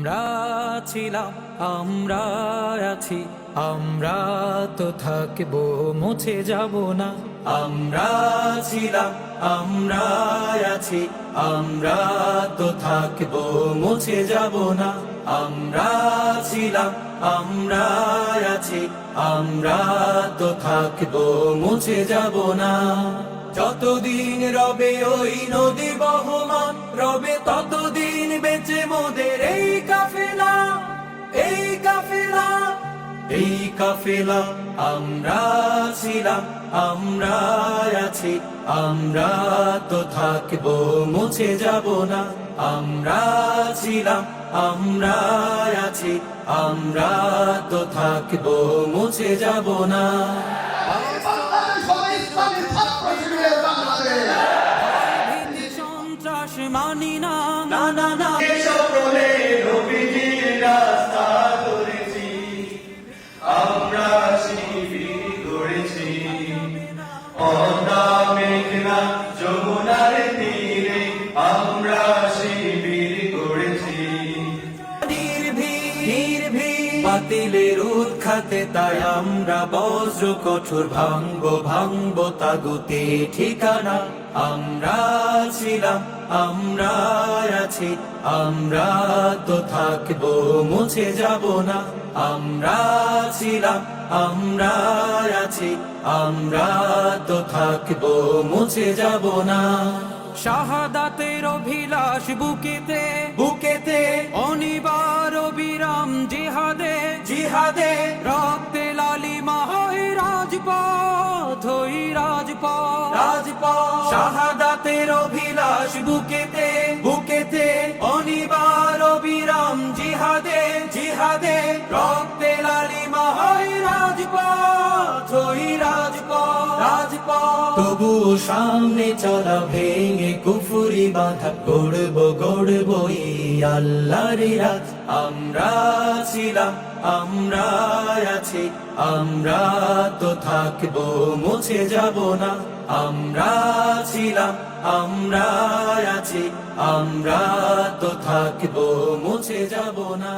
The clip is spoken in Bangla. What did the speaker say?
আমরা ছিলাম, আমরা আছি, আমরা তো থাকবো, মুছে যাব না। আমরা ছিলাম, আমরা আছি, আমরা তো থাকবো, মুছে যাব না। আমরা ছিলাম, আমরা আছি, আমরা তো থাকবো, মুছে যাব না। যতদিন রবে ওই নদী বহমান, রবে ততদিন বেঁচে মোদের এই কাফেলা, এই কাফেলা, এই কাফেলা। আমরা ছিলাম, আমরা আছি, আমরা তো থাকবো, মুছে যাব না। আমরা ছিলাম, আমরা আছি, আমরা তো থাকবো, মুছে যাব না। সন্ত্রাস মানি না, না না না। সকলে নবীজির রাস্তা ধরেছি, আমরা শিবির গড়েছি। পদ্মা মেঘনা যমুনার তীরে আমরা শিবির গড়েছি। বাতিলের উৎখাতে তাই আমরা বজ্র কঠোর ভাঙবো, ভাঙবো তাগুতে ঠিকানা। আমরা ছিলাম, আমরা আছি, আমরা তো থাকবো, মুছে যাব না। আমরা ছিলাম, আমরা আছি, আমরা তো থাকবো, মুছে যাব না। শাহাদাতের অভিলাষ বুকেতে, বুকেতে অনিবার অবিরাম জিহাদে, জিহাদে রক্তে লালিমা হয় রাজপথ, ওই রাজপথ, রাজপথ। শাহাদাতের অভিলাষ বুকেতে, বুকেতে অনিবার অবিরাম জিহাদে, জিহাদে রক্তে লালিমা হয় রাজপথ, ওই রাজপথ, রাজপথ। তবু সামনে চলা ভেঙে কুফুরি বাঁধা, গড়বো গড়বো এই আল্লাহর রাত। আমরা ছিলাম, আমরা আছি, আমরা তো থাকবো, মুছে যাব না। আমরা ছিলাম, আমরা আছি, আমরা তো থাকবো, মুছে যাব না।